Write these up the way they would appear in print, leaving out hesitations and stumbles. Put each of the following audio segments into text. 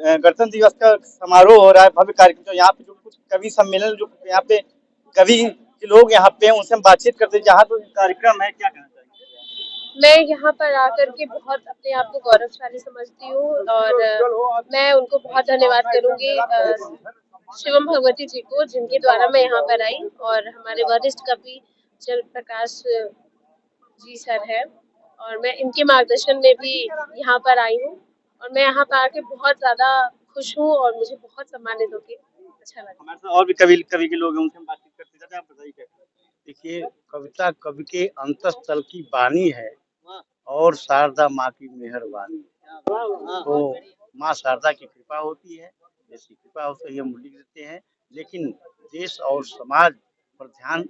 गणतंत्र दिवस का समारोह हो रहा है, भव्य कार्यक्रम। तो यहाँ पे जो कुछ कवि सम्मेलन, जो यहाँ पे कवि के लोग यहाँ पे हैं, उनसे हम बातचीत करते हैं। जहाँ तो कार्यक्रम है, क्या कहना चाहिए? मैं यहाँ पर आकर के बहुत अपने आप को गौरवशाली समझती हूँ और मैं उनको बहुत धन्यवाद करूंगी शिवम भगवती जी को, जिनके द्वारा मैं यहाँ पर आई, और हमारे वरिष्ठ कवि जल प्रकाश जी सर है, और मैं इनके मार्गदर्शन में भी यहाँ पर आई हूँ, और मैं यहाँ पर आके बहुत ज्यादा खुश हूँ और मुझे बहुत सम्मानित होकर अच्छा लगा। हमारे साथ और भी कवि कवि के लोग हैं, उनसे हम बातचीत करते हैं। आप बताइए क्या कहना चाहिए? देखिए, कविता कवि के अंतःस्थल की वाणी है और शारदा माँ की मेहरबानी। तो माँ शारदा की कृपा होती है, जैसी कृपा होती है हम लिख देते हैं, लेकिन देश और समाज पर ध्यान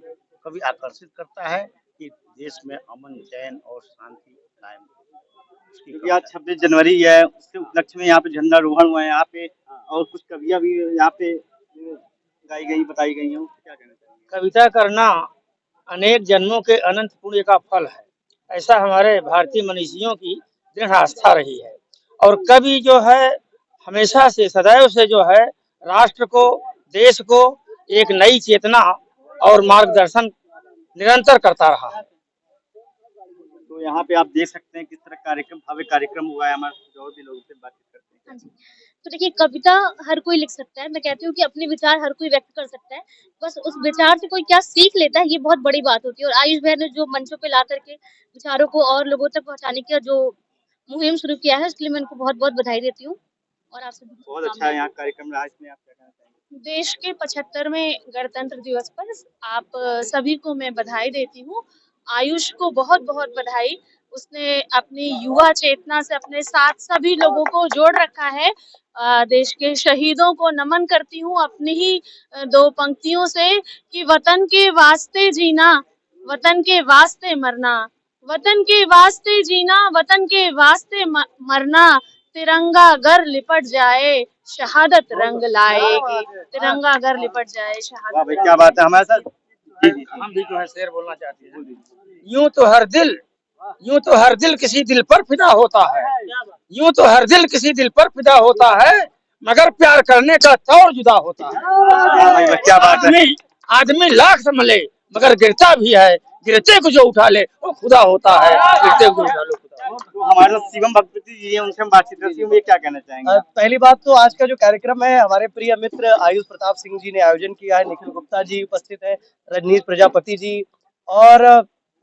कभी आकर्षित करता है कि देश में अमन, चैन और शांति कायम हो। क्योंकि आज 26 जनवरी है, उसके उपलक्ष्य में यहाँ पे झंडारोहण हुआ है यहाँ पे, और कुछ कवियाँ भी यहाँ पे गाई गई, बताई गई हैं। क्या कहना चाहिए? कविता करना अनेक जन्मों के अनंत पुण्य का फल है, ऐसा हमारे भारतीय मनीषियों की दृढ़ आस्था रही है। और कवि जो है हमेशा से, सदैव से जो है, राष्ट्र को, देश को एक नई चेतना और मार्गदर्शन निरंतर करता रहा है। तो यहाँ पे आप देख सकते हैं किस तरह कार्यक्रम, भव्य कार्यक्रम हुआ है। हमारे और भी लोगों से बातचीत करते हैं। हाँ जी, तो देखिए, कविता हर कोई लिख सकता है। मैं कहती हूँ कि अपने विचार हर कोई व्यक्त कर सकता है, बस उस विचार से कोई क्या सीख लेता है, ये बहुत बड़ी बात होती है। और आयुष भैया ने जो मंचों पे ला करके विचारों को और लोगों तक पहुंचाने का जो मुहिम शुरू किया है, उसके लिए मैं उनको बहुत बहुत बधाई देती हूँ। और आपसे बहुत अच्छा है यहाँ कार्यक्रम रहा। इसमें आप क्या कहना चाहेंगे? देश के 75वें गणतंत्र दिवस पर आप सभी को मैं बधाई देती हूँ। आयुष को बहुत बहुत बधाई, उसने अपनी युवा चेतना से अपने साथ सभी लोगों को जोड़ रखा है। देश के शहीदों को नमन करती हूँ अपनी ही दो पंक्तियों से कि वतन के वास्ते जीना, वतन के वास्ते मरना, वतन के वास्ते जीना, वतन के वास्ते मरना, तिरंगा अगर लिपट जाए शहादत रंग लाएगी, तिरंगा अगर लिपट जाए वाह शहादत भाई, रंग क्या बात है हमारे साथ। जी जी, हम भी जो है शेर बोलना चाहते हैं। यूं तो हर दिल किसी दिल पर फिदा होता है, यूं तो हर दिल किसी दिल पर फिदा होता है, मगर प्यार करने का तौर जुदा होता है। वाह भाई, क्या बात है। आदमी लाख संभले मगर गिरता भी है, गिरते को जो उठा ले वो खुदा होता है, गिरते को जो उठा लो खुदा होता है। तो हमारे साथ शिवम भगवती जी हैं, उनसे हम बातचीत करते हैं। ये क्या कहना चाहेंगे? पहली बात तो आज का जो कार्यक्रम है, हमारे प्रिय मित्र आयुष प्रताप सिंह जी ने आयोजन किया है। निखिल गुप्ता जी उपस्थित है, रजनीश प्रजापति जी और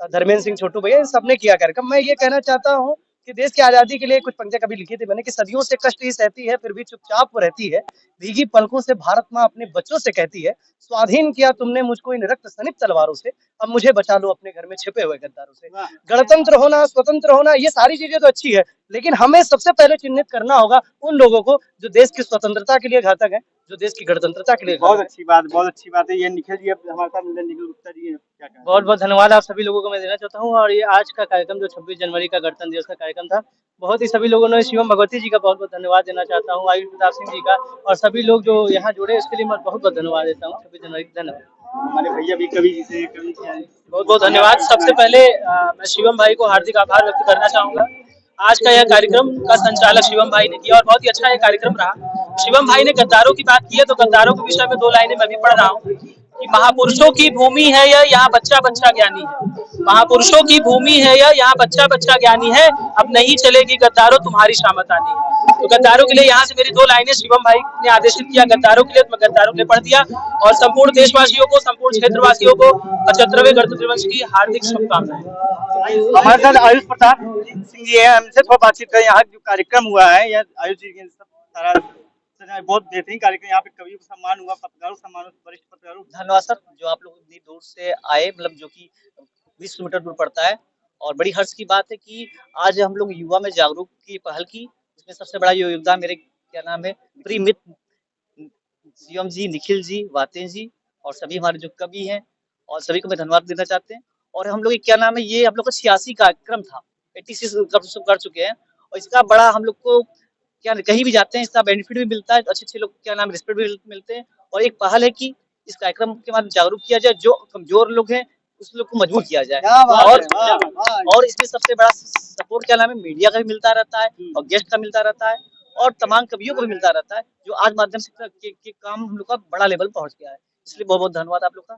धर्मेंद्र सिंह छोटू भैया, इन सबने किया कार्यक्रम। मैं ये कहना चाहता हूँ कि देश की आजादी के लिए कुछ पंक्तियां कभी लिखी थी मैंने कि सदियों से कष्ट ही सहती है फिर भी चुपचाप वो रहती है, भीगी पलकों से भारत माँ अपने बच्चों से कहती है, स्वाधीन किया तुमने मुझको इन रक्त सनित तलवारों से, अब मुझे बचा लो अपने घर में छिपे हुए गद्दारों से। गणतंत्र होना, स्वतंत्र होना, ये सारी चीजें तो अच्छी है, लेकिन हमें सबसे पहले चिन्हित करना होगा उन लोगों को जो देश की स्वतंत्रता के लिए घातक है, जो देश की गणतंत्रता के लिए। बहुत अच्छी बात, बहुत अच्छी बात है। ये निखिल जी अब हमारे साथ मिले, निखिल गुप्ता जी हैं, क्या कहना? बहुत बहुत धन्यवाद आप सभी लोगों को मैं देना चाहता हूँ। और ये आज का कार्यक्रम जो 26 जनवरी का गणतंत्र दिवस का कार्यक्रम था, बहुत ही सभी लोगों ने, शिवम भगवती जी का बहुत बहुत धन्यवाद देना चाहता हूँ, आयुष प्रताप सिंह जी का, और सभी लोग जो यहाँ जुड़े उसके लिए मैं बहुत बहुत धन्यवाद देता हूँ। 26 जनवरी धन्यवाद। हमारे भैया भी कवि जी से, कवि से हैं। बहुत बहुत धन्यवाद। सबसे पहले मैं शिवम भाई को हार्दिक आभार व्यक्त करना चाहूंगा। आज का यह कार्यक्रम का संचालक शिवम भाई ने किया और बहुत ही अच्छा ये कार्यक्रम रहा। शिवम भाई ने गद्दारों की बात की है, तो गद्दारों के विषय में दो लाइनें मैं भी पढ़ रहा हूँ कि महापुरुषों की भूमि है यह, यहाँ बच्चा बच्चा ज्ञानी है। महापुरुषों की भूमि है यह, यहाँ बच्चा बच्चा ज्ञानी है, अब नहीं चलेगी गद्दारों तुम्हारी शामत आनी है। तो गद्दारों के लिए यहाँ से मेरी दो लाइनें शिवम भाई ने आदेशित किया गद्दारों के लिए, तो मैं गद्दारों के लिए पढ़ दिया। और संपूर्ण देशवासियों को, संपूर्ण क्षेत्रवासियों को 75वें गणतंत्र दिवस की हार्दिक शुभकामनाएं। हमारे साथ आयुष प्रताप सिंह जी हैं, हमसे थोड़ा बातचीत करें। यहाँ जो कार्यक्रम हुआ है, यह आयुष जी के सारा बहुत बेहतरीन कार्यक्रम। यहाँ पे कवियों को सम्मान हुआ, पत्रकारों को सम्मान हुआ, वरिष्ठ पत्रकारों। धन्यवाद सर, जो आप लोग इतनी दूर से आए, मतलब जो कि 20 किलोमीटर दूर पड़ता है, और बड़ी हर्ष की बात है कि आज हम लोग युवा में जागरूक की पहल की। उसमें सबसे बड़ा योगदान मेरे, क्या नाम है, प्रिय मित्र शिवम जी, निखिल जी, वातेश जी और सभी हमारे जो कवि हैं, और सभी को मैं धन्यवाद देना चाहते हैं। और हम लोग क्या नाम है, ये हम लोग का 86 कार्यक्रम था, 86 कर चुके हैं, और इसका बड़ा हम लोग को क्या कहीं भी जाते हैं इसका बेनिफिट भी मिलता है, अच्छे अच्छे लोग क्या नाम रिस्पेक्ट भी मिलते हैं। और एक पहल है कि इस कार्यक्रम के माध्यम जागरूक किया जाए, जो कमजोर लोग हैं उस लोग को मजबूत किया जाए। और इसमें सबसे बड़ा सपोर्ट क्या नाम है, मीडिया का भी मिलता रहता है और गेस्ट का मिलता रहता है। और तमाम कवियों को भी मिलता रहता है, जो आज माध्यम से के काम हम लोग का बड़ा लेवल पहुंच गया है। इसलिए बहुत बहुत धन्यवाद आप लोग का।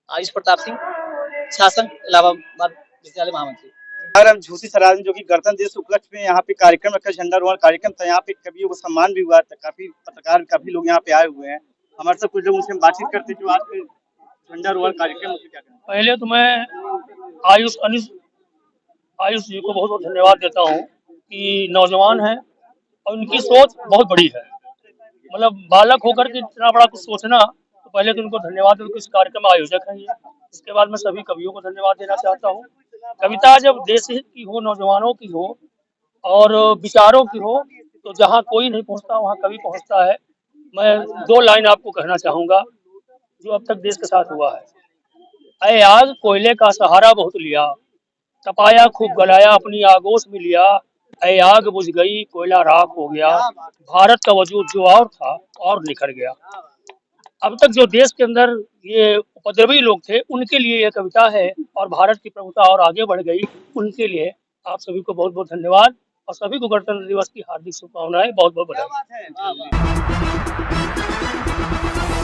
आयुष प्रताप सिंह, शासन इलाहाबाद विश्वविद्यालय महामंत्री। और हम झूसी सराज जो कि गणतंत्र दिवस उपलक्ष्य में यहाँ पे कार्यक्रम रखा, झंडारोहण कार्यक्रम था। यहाँ पे कवियों को सम्मान भी हुआ था, काफी पत्रकार काफी लोग यहाँ पे आए हुए हैं। हमारे साथ कुछ लोग उनसे बातचीत करते जो आज के झंडारोहण कार्यक्रम में क्या कहना। पहले तो मैं आयुष जी को बहुत बहुत धन्यवाद देता हूँ कि नौजवान है और उनकी सोच बहुत बड़ी है। मतलब बालक होकर के इतना बड़ा कुछ सोचना, तो पहले तो उनको धन्यवाद दें कि इस कार्यक्रम आयोजक है ये। इसके बाद मैं सभी कवियों को धन्यवाद देना चाहता हूँ। कविता जब देश हित की हो, नौजवानों की हो और विचारों की हो, तो जहाँ कोई नहीं पहुँचता वहाँ कवि पहुँचता है। मैं 2 लाइन आपको कहना चाहूँगा जो अब तक देश के साथ हुआ है। ऐ आग कोयले का सहारा बहुत लिया, तपाया खूब गलाया अपनी आगोश में लिया। ऐ आग बुझ गई कोयला राख हो गया, भारत का वजूद जो और था और निखर गया। अब तक जो देश के अंदर ये उपद्रवी लोग थे उनके लिए ये कविता है, और भारत की प्रभुता और आगे बढ़ गई उनके लिए। आप सभी को बहुत बहुत धन्यवाद और सभी को गणतंत्र दिवस की हार्दिक शुभकामनाएं। बहुत बहुत बधाई।